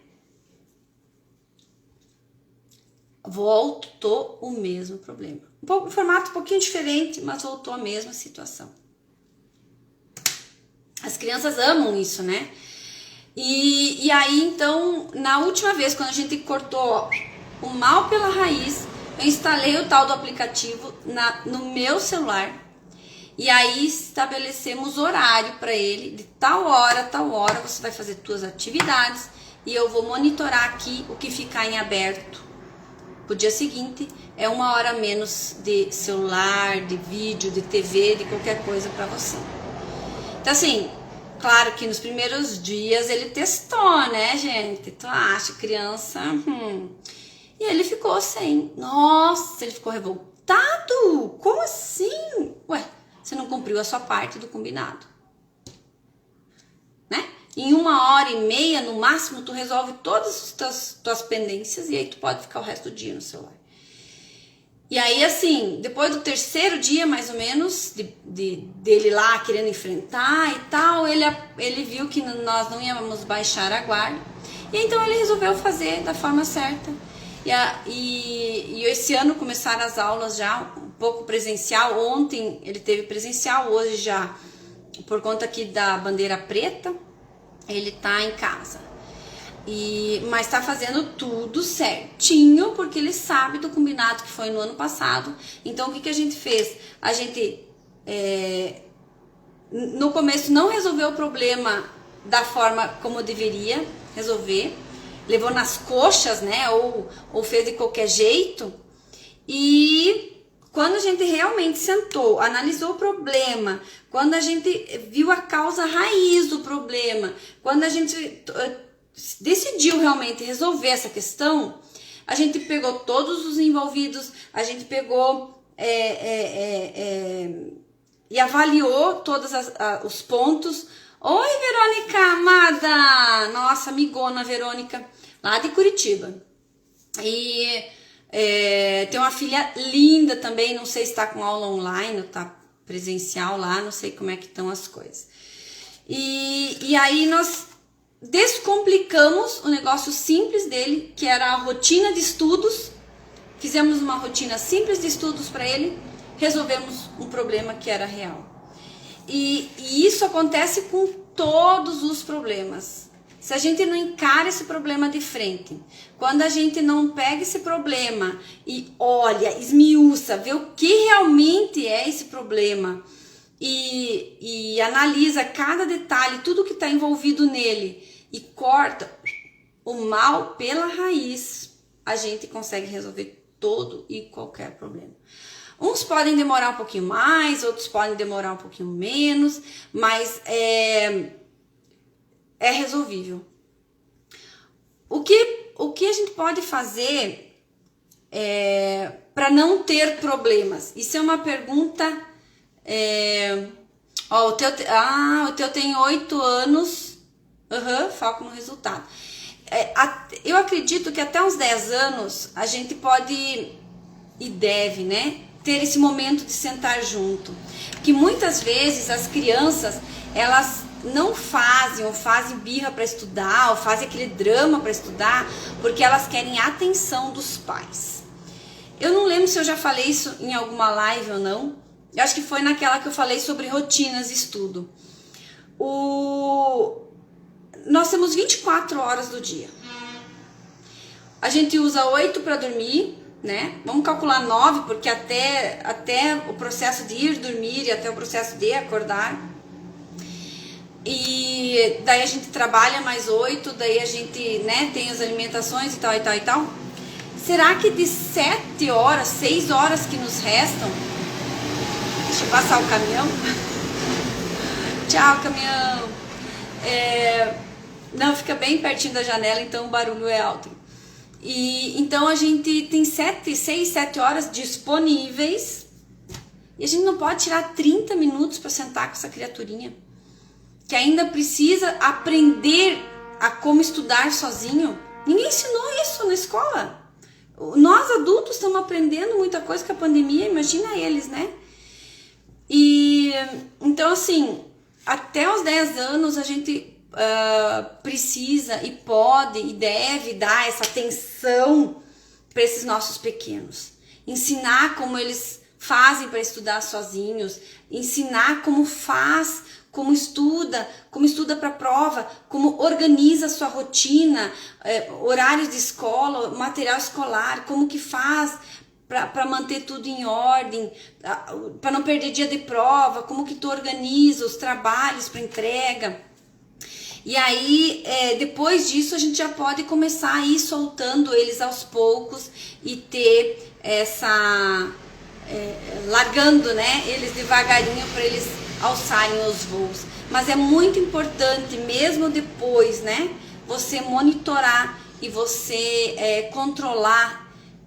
Voltou o mesmo problema. Um formato um pouquinho diferente, mas voltou a mesma situação. As crianças amam isso, né? E aí, então, na última vez, quando a gente cortou o mal pela raiz, eu instalei o tal do aplicativo no meu celular. E aí estabelecemos horário para ele, de tal hora a tal hora você vai fazer suas atividades e eu vou monitorar aqui o que ficar em aberto. Pro dia seguinte é 1 hora menos de celular, de vídeo, de TV, de qualquer coisa para você. Então assim, claro que nos primeiros dias ele testou, né, gente? Tu acha, criança? E ele ficou sem. Nossa, ele ficou revoltado. Como assim? Ué, você não cumpriu a sua parte do combinado, né? Em 1h30, no máximo, tu resolve todas as tuas pendências e aí tu pode ficar o resto do dia no celular. E aí, assim, depois do 3º dia, mais ou menos, dele lá querendo enfrentar e tal, ele viu que nós não íamos baixar a guarda. E então ele resolveu fazer da forma certa. E esse ano começaram as aulas já um pouco presencial. Ontem ele teve presencial, hoje já, por conta aqui da bandeira preta, ele tá em casa. Mas tá fazendo tudo certinho, porque ele sabe do combinado que foi no ano passado. Então, o que a gente fez? A gente, no começo, não resolveu o problema da forma como deveria resolver. Levou nas coxas, né? Ou fez de qualquer jeito. E quando a gente realmente sentou, analisou o problema, quando a gente viu a causa raiz do problema, quando a gente decidiu realmente resolver essa questão, a gente pegou todos os envolvidos, a gente pegou e avaliou todos os pontos. Oi, Verônica amada! Nossa, amigona Verônica, lá de Curitiba. E tem uma filha linda também, não sei se está com aula online ou está presencial lá, não sei como é que estão as coisas. E aí nós descomplicamos o negócio simples dele, que era a rotina de estudos. Fizemos uma rotina simples de estudos para ele, resolvemos um problema que era real. E isso acontece com todos os problemas. Se a gente não encara esse problema de frente, quando a gente não pega esse problema e olha, esmiuça, vê o que realmente é esse problema e analisa cada detalhe, tudo que está envolvido nele e corta o mal pela raiz, a gente consegue resolver todo e qualquer problema. Uns podem demorar um pouquinho mais, outros podem demorar um pouquinho menos, mas é resolvível. O que a gente pode fazer para não ter problemas? Isso é uma pergunta. O teu tem 8 anos. Foco no resultado. Eu acredito que até uns 10 anos a gente pode e deve, né, ter esse momento de sentar junto. Porque muitas vezes as crianças, elas não fazem, ou fazem birra para estudar, ou fazem aquele drama para estudar, porque elas querem a atenção dos pais. Eu não lembro se eu já falei isso em alguma live ou não. Eu acho que foi naquela que eu falei sobre rotinas de estudo. Nós temos 24 horas do dia. A gente usa 8 para dormir, né? Vamos calcular 9, porque até o processo de ir dormir e até o processo de acordar. E daí a gente trabalha mais 8, daí a gente, né, tem as alimentações e tal, e tal, e tal. Será que de 7 horas, 6 horas que nos restam... Deixa eu passar o caminhão. Tchau, caminhão. Não, fica bem pertinho da janela, então o barulho é alto. E então a gente tem 6, 7 horas disponíveis. E a gente não pode tirar 30 minutos para sentar com essa criaturinha, que ainda precisa aprender a como estudar sozinho. Ninguém ensinou isso na escola. Nós adultos estamos aprendendo muita coisa com a pandemia, imagina eles, né? E então, assim, até os 10 anos a gente precisa e pode e deve dar essa atenção para esses nossos pequenos. Ensinar como eles fazem para estudar sozinhos, ensinar como faz, como estuda para a prova, como organiza a sua rotina, horários de escola, material escolar, como que faz para manter tudo em ordem, para não perder dia de prova, como que tu organiza os trabalhos para entrega. E aí, depois disso, a gente já pode começar a ir soltando eles aos poucos e ter largando, né, eles devagarinho para eles alçarem os voos. Mas é muito importante, mesmo depois, né, você monitorar e você controlar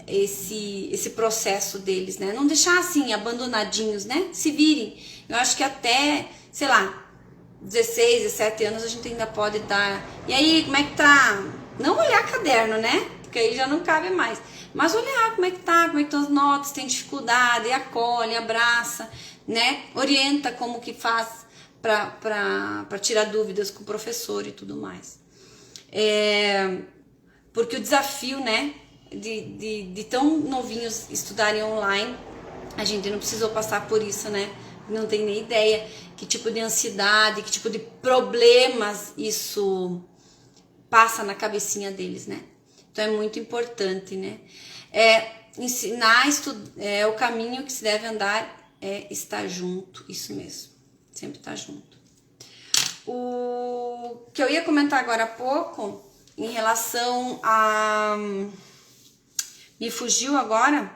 esse processo deles, né? Não deixar assim, abandonadinhos, né? Se virem. Eu acho que até, sei lá, 16, 17 anos a gente ainda pode dar. E aí, como é que tá? Não olhar caderno, né? Porque aí já não cabe mais. Mas olhar como é que tá, como é que estão as notas, tem dificuldade, acolhe, abraça, né? Orienta como que faz para tirar dúvidas com o professor e tudo mais. Porque o desafio, né, de tão novinhos estudarem online, a gente não precisou passar por isso, né? Não tem nem ideia que tipo de ansiedade, que tipo de problemas isso passa na cabecinha deles, né? Então é muito importante, né? Ensinar o caminho que se deve andar é estar junto, isso mesmo, sempre estar junto. O que eu ia comentar agora há pouco, em relação a... Me fugiu agora.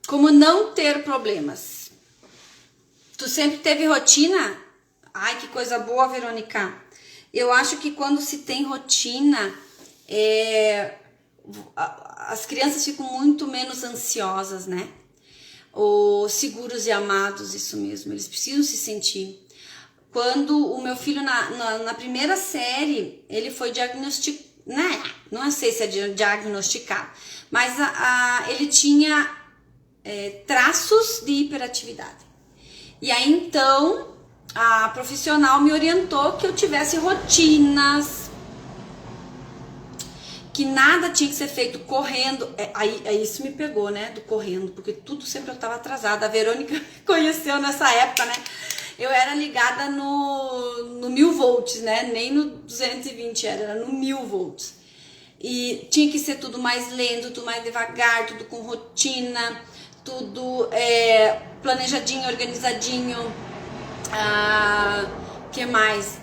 Como não ter problemas. Tu sempre teve rotina? Ai, que coisa boa, Verônica. Eu acho que quando se tem rotina, as crianças ficam muito menos ansiosas, né? Ou seguros e amados, isso mesmo. Eles precisam se sentir. Quando o meu filho, na primeira série, ele foi diagnosticado, não sei se é diagnosticado, mas ele tinha traços de hiperatividade. E aí, então, a profissional me orientou que eu tivesse rotinas, que nada tinha que ser feito correndo. Aí isso me pegou, né, do correndo, porque tudo sempre eu estava atrasada. A Verônica me conheceu nessa época, né? Eu era ligada no 1000 volts, né? Nem no 220 era no 1000 volts. E tinha que ser tudo mais lento, tudo mais devagar, tudo com rotina, tudo planejadinho, organizadinho. Que mais?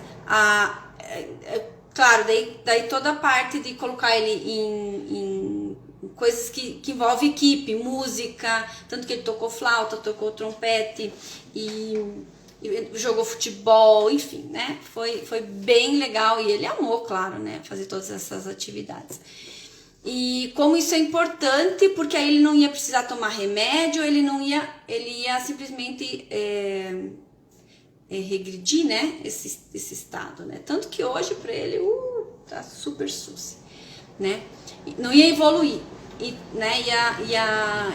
Claro, daí toda a parte de colocar ele em coisas que envolvem equipe, música, tanto que ele tocou flauta, tocou trompete e jogou futebol, enfim, né? Foi bem legal e ele amou, claro, né? Fazer todas essas atividades. E como isso é importante, porque aí ele não ia precisar tomar remédio, ele ia simplesmente regredir, né? Esse estado, né? Tanto que hoje para ele tá super sus, né? Não ia evoluir, né?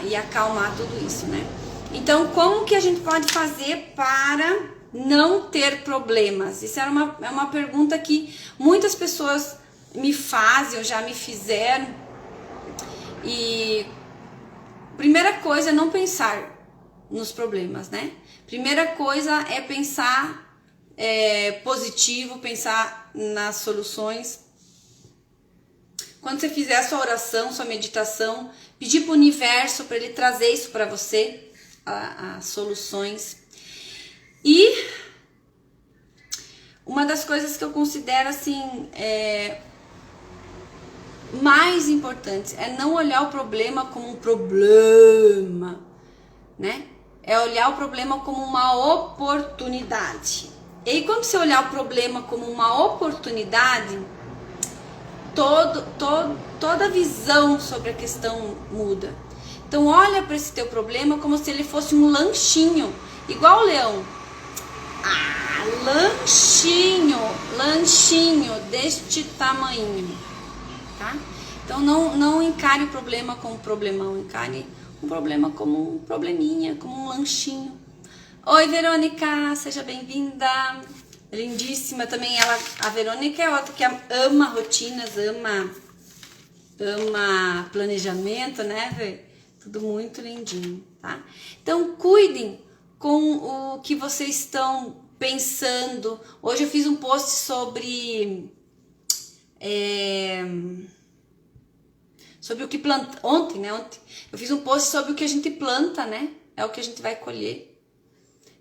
Ia acalmar tudo isso, né? Então, como que a gente pode fazer para não ter problemas? Isso é uma pergunta que muitas pessoas me fazem, ou já me fizeram. E primeira coisa é não pensar nos problemas, né? Primeira coisa é pensar positivo, pensar nas soluções. Quando você fizer a sua oração, sua meditação, pedir para o universo para ele trazer isso para você, as soluções. E uma das coisas que eu considero assim mais importantes é não olhar o problema como um problema, né? É olhar o problema como uma oportunidade. E aí, quando você olhar o problema como uma oportunidade, toda a visão sobre a questão muda. Então olha para esse teu problema como se ele fosse um lanchinho, igual o leão. Lanchinho deste tamanho, tá? Então não encare o problema como um problemão, encare um problema como um probleminha, como um lanchinho. Oi, Verônica, seja bem-vinda. Lindíssima também a Verônica é outra que ama rotinas, ama planejamento, né, Vê? Tudo muito lindinho, tá? Então, cuidem com o que vocês estão pensando. Hoje eu fiz um post sobre o que planta. Ontem eu fiz um post sobre o que a gente planta, né? É o que a gente vai colher.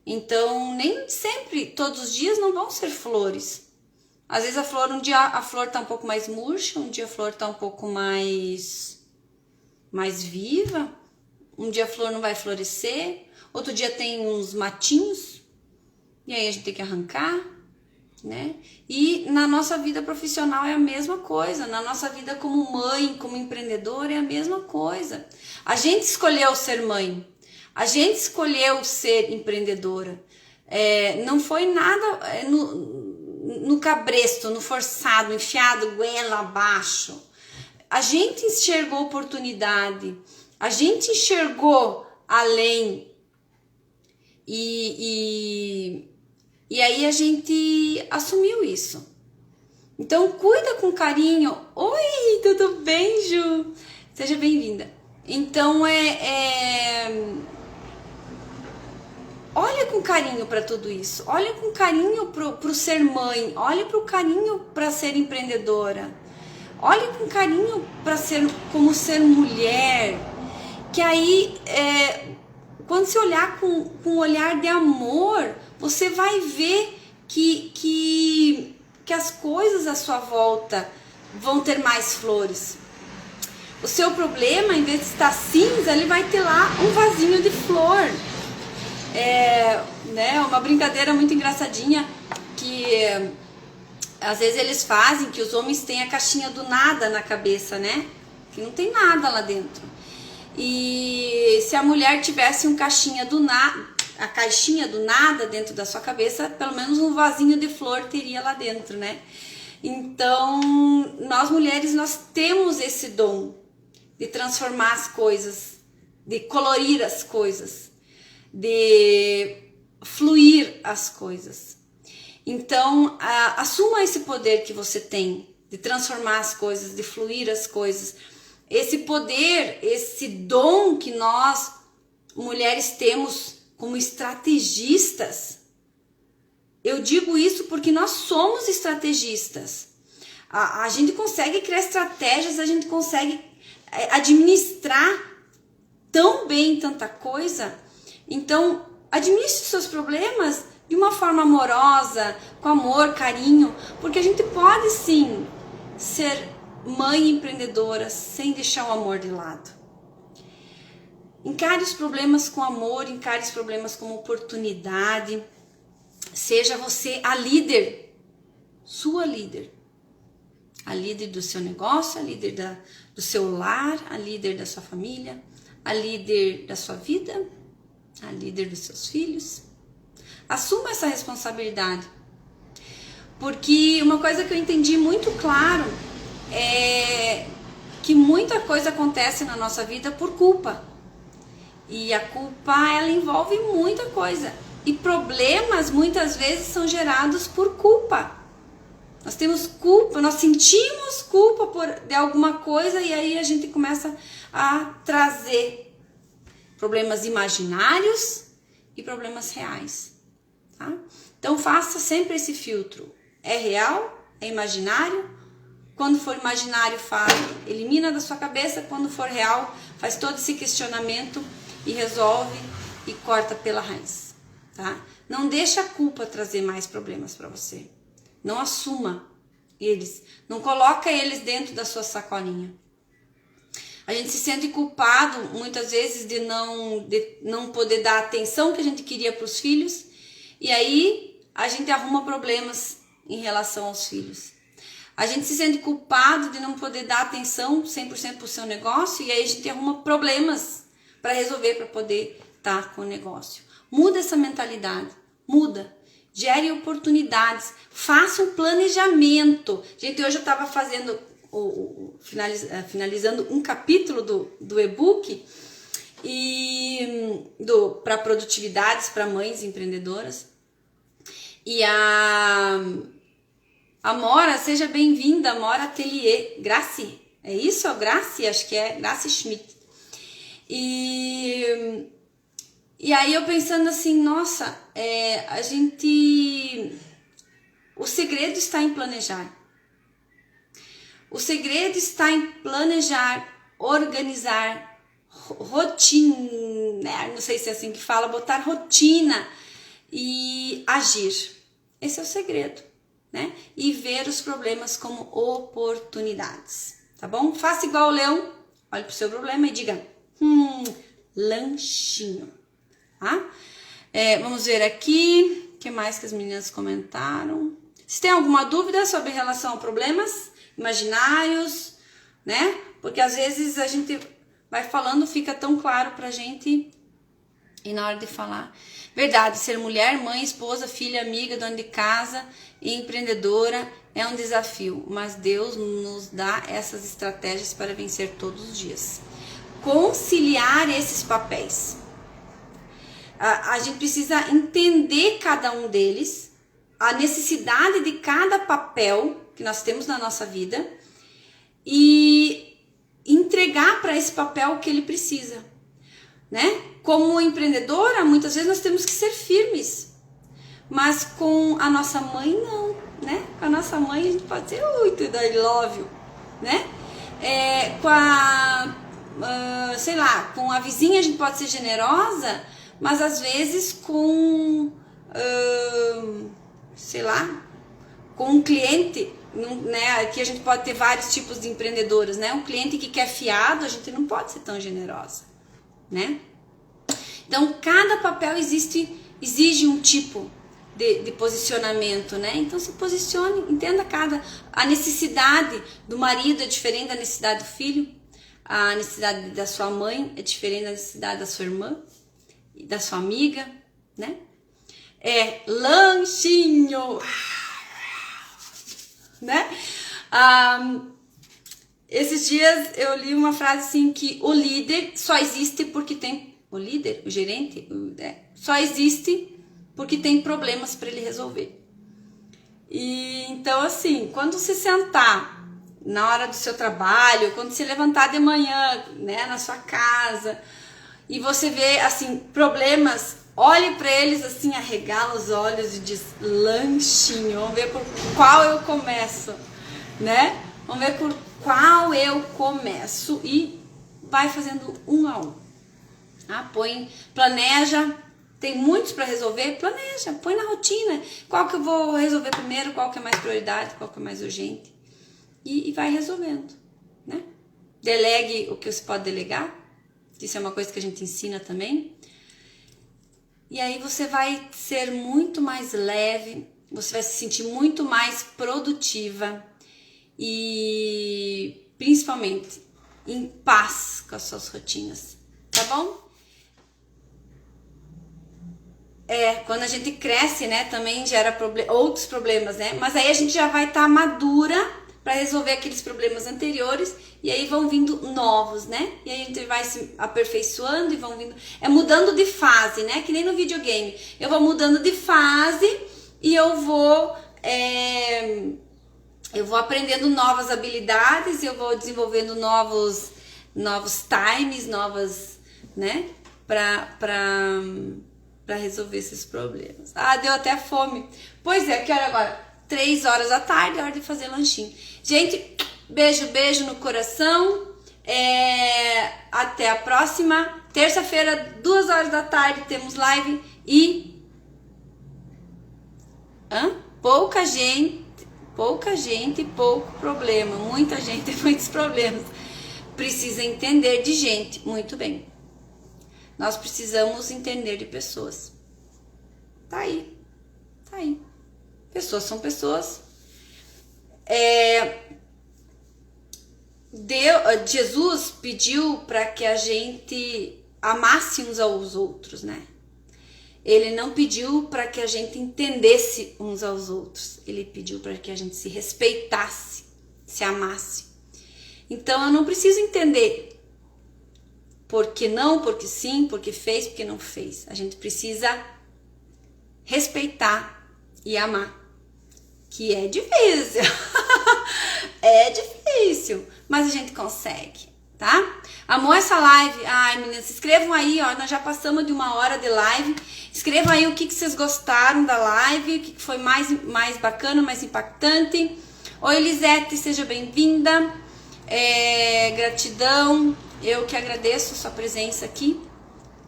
Então, nem sempre, todos os dias não vão ser flores. Às vezes um dia a flor tá um pouco mais murcha, um dia a flor tá um pouco mais viva, um dia a flor não vai florescer, outro dia tem uns matinhos, e aí a gente tem que arrancar, né? E na nossa vida profissional é a mesma coisa, na nossa vida como mãe, como empreendedora é a mesma coisa. A gente escolheu ser mãe, a gente escolheu ser empreendedora, não foi nada no cabresto, no forçado, enfiado goela abaixo. A gente enxergou oportunidade, a gente enxergou além e aí a gente assumiu isso. Então cuida com carinho. Oi, tudo bem, Ju? Seja bem-vinda. Então olha com carinho para tudo isso. Olha com carinho pro ser mãe. Olha pro carinho para ser empreendedora. Olhe com carinho para como ser mulher, que aí quando você olhar com um olhar de amor, você vai ver que as coisas à sua volta vão ter mais flores. O seu problema, em vez de estar cinza, ele vai ter lá um vasinho de flor. Né, uma brincadeira muito engraçadinha que às vezes eles fazem, que os homens têm a caixinha do nada na cabeça, né? Que não tem nada lá dentro. E se a mulher tivesse a caixinha do nada dentro da sua cabeça, pelo menos um vasinho de flor teria lá dentro, né? Então, nós mulheres, nós temos esse dom de transformar as coisas, de colorir as coisas, de fluir as coisas. Então, assuma esse poder que você tem de transformar as coisas, de fluir as coisas. Esse poder, esse dom que nós, mulheres, temos como estrategistas. Eu digo isso porque nós somos estrategistas. A gente consegue criar estratégias, a gente consegue administrar tão bem tanta coisa. Então, administre seus problemas de uma forma amorosa, com amor, carinho, porque a gente pode sim ser mãe empreendedora sem deixar o amor de lado. Encare os problemas com amor, encare os problemas como oportunidade. Seja você a líder, sua líder. A líder do seu negócio, a líder do seu lar, a líder da sua família, a líder da sua vida, a líder dos seus filhos. Assuma essa responsabilidade. Porque uma coisa que eu entendi muito claro é que muita coisa acontece na nossa vida por culpa. E a culpa, ela envolve muita coisa. E problemas muitas vezes são gerados por culpa. Nós temos culpa, nós sentimos culpa de alguma coisa e aí a gente começa a trazer problemas imaginários e problemas reais. Tá? Então faça sempre esse filtro. É real? É imaginário? Quando for imaginário, elimina da sua cabeça. Quando for real, faz todo esse questionamento e resolve e corta pela raiz. Tá? Não deixa a culpa trazer mais problemas para você. Não assuma eles. Não coloca eles dentro da sua sacolinha. A gente se sente culpado muitas vezes de não poder dar a atenção que a gente queria para os filhos. E aí a gente arruma problemas em relação aos filhos. A gente se sente culpado de não poder dar atenção 100% para o seu negócio. E aí a gente arruma problemas para resolver, para poder estar com o negócio. Muda essa mentalidade. Muda. Gere oportunidades, faça um planejamento. Gente, hoje eu estava fazendo, finalizando um capítulo do e-book para produtividades para mães empreendedoras. E a Mora, seja bem-vinda, Mora Atelier, Graci, é isso? Graci, acho que é Graci Schmidt. E aí eu pensando assim, nossa, o segredo está em planejar. O segredo está em planejar, organizar, rotina, não sei se é assim que fala, botar rotina e agir. Esse é o segredo, né? E ver os problemas como oportunidades, tá bom? Faça igual o leão, olhe para o seu problema e diga, lanchinho. Tá? Vamos ver aqui, o que mais que as meninas comentaram. Se tem alguma dúvida sobre relação a problemas imaginários, né? Porque às vezes a gente vai falando, fica tão claro pra gente e na hora de falar. Verdade, ser mulher, mãe, esposa, filha, amiga, dona de casa e empreendedora é um desafio, mas Deus nos dá essas estratégias para vencer todos os dias. Conciliar esses papéis. A gente precisa entender cada um deles, a necessidade de cada papel que nós temos na nossa vida e entregar para esse papel o que ele precisa, né? Como empreendedora, muitas vezes nós temos que ser firmes, mas com a nossa mãe não, né? Com a nossa mãe a gente pode ser muito I love you, né? Com a vizinha a gente pode ser generosa, mas às vezes com com um cliente, né? Aqui a gente pode ter vários tipos de empreendedoras, né? Um cliente que quer fiado, a gente não pode ser tão generosa, né? Então cada papel exige um tipo de posicionamento, né? Então se posicione, entenda a necessidade do marido é diferente da necessidade do filho, a necessidade da sua mãe é diferente da necessidade da sua irmã, da sua amiga, né? Lanchinho, né? Esses dias eu li uma frase assim que o líder só existe porque tem o gerente, só existe porque tem problemas para ele resolver. E então assim, quando você sentar na hora do seu trabalho, quando você levantar de manhã, né, na sua casa, e você vê, assim, problemas, olhe para eles, assim, arregala os olhos e diz, lanchinho, vamos ver por qual eu começo, né? Vamos ver por qual eu começo e vai fazendo um a um. Planeja, tem muitos para resolver, planeja, põe na rotina, qual que eu vou resolver primeiro, qual que é mais prioridade, qual que é mais urgente, e vai resolvendo, né? Delegue o que você pode delegar. Isso é uma coisa que a gente ensina também. E aí você vai ser muito mais leve, você vai se sentir muito mais produtiva e principalmente em paz com as suas rotinas, tá bom? Quando a gente cresce, né, também gera outros problemas, né? Mas aí a gente já vai estar madura para resolver aqueles problemas anteriores e aí vão vindo novos, né? E aí a gente vai se aperfeiçoando e vão vindo... É mudando de fase, né? Que nem no videogame. Eu vou mudando de fase e eu vou aprendendo novas habilidades, eu vou desenvolvendo novos times, novas, né? Pra resolver esses problemas. Ah, deu até fome. Pois é, que hora agora? 3 horas da tarde, é hora de fazer lanchinho. Gente, beijo no coração. Até a próxima. Terça-feira, 2 horas da tarde, temos live e... Pouca gente, pouco problema. Muita gente, muitos problemas. Precisa entender de gente. Muito bem. Nós precisamos entender de pessoas. Tá aí. Pessoas são pessoas. Jesus pediu para que a gente amasse uns aos outros, né? Ele não pediu para que a gente entendesse uns aos outros. Ele pediu para que a gente se respeitasse, se amasse. Então eu não preciso entender porque não, porque sim, porque fez, porque não fez. A gente precisa respeitar e amar. Que é difícil. É difícil, mas a gente consegue, tá? Amou essa live? Ai, meninas, se inscrevam aí, ó. Nós já passamos de 1 hora de live. Escrevam aí o que vocês gostaram da live, o que foi mais bacana, mais impactante. Oi, Elisete, seja bem-vinda. Gratidão. Eu que agradeço a sua presença aqui.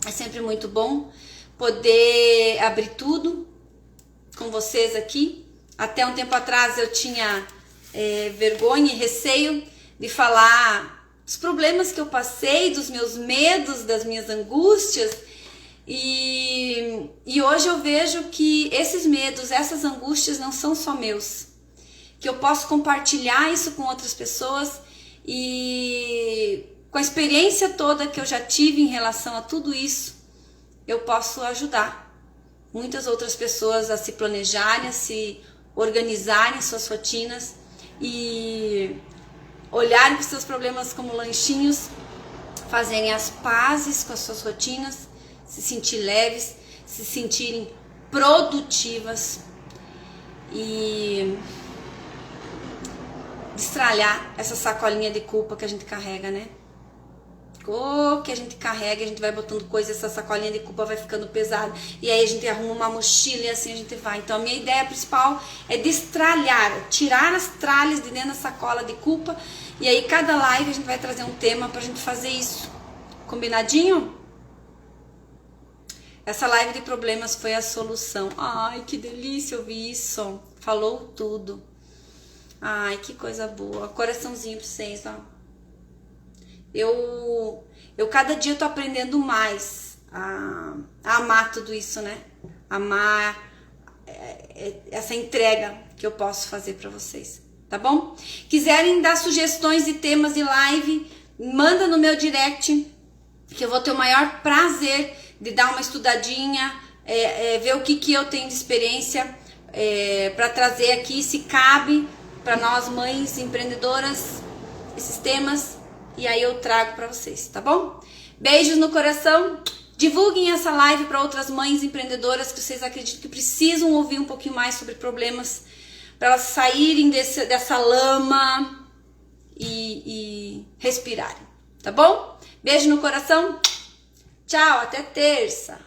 É sempre muito bom poder abrir tudo com vocês aqui. Até um tempo atrás eu tinha vergonha e receio de falar dos problemas que eu passei, dos meus medos, das minhas angústias. E hoje eu vejo que esses medos, essas angústias não são só meus. Que eu posso compartilhar isso com outras pessoas e com a experiência toda que eu já tive em relação a tudo isso, eu posso ajudar muitas outras pessoas a se planejarem, a se organizarem suas rotinas e olharem para os seus problemas como lanchinhos, fazerem as pazes com as suas rotinas, se sentir leves, se sentirem produtivas e destralhar essa sacolinha de culpa que a gente carrega, né? Que a gente carrega, a gente vai botando coisa, essa sacolinha de culpa vai ficando pesada, e aí a gente arruma uma mochila e assim a gente vai. Então a minha ideia principal é destralhar, tirar as tralhas de dentro da sacola de culpa, e aí cada live a gente vai trazer um tema pra gente fazer isso. Combinadinho? Essa live de problemas foi a solução. Ai, que delícia ouvir isso. Falou tudo. Ai, que coisa boa. Coraçãozinho pra vocês, ó. Eu cada dia tô aprendendo mais a amar tudo isso, né? Amar essa entrega que eu posso fazer pra vocês, tá bom? Quiserem dar sugestões de temas de live, manda no meu direct, que eu vou ter o maior prazer de dar uma estudadinha, ver o que eu tenho de experiência pra trazer aqui, se cabe pra nós mães empreendedoras, esses temas. E aí eu trago pra vocês, tá bom? Beijos no coração. Divulguem essa live para outras mães empreendedoras que vocês acreditam que precisam ouvir um pouquinho mais sobre problemas, para elas saírem dessa lama e respirarem, tá bom? Beijo no coração. Tchau, até terça.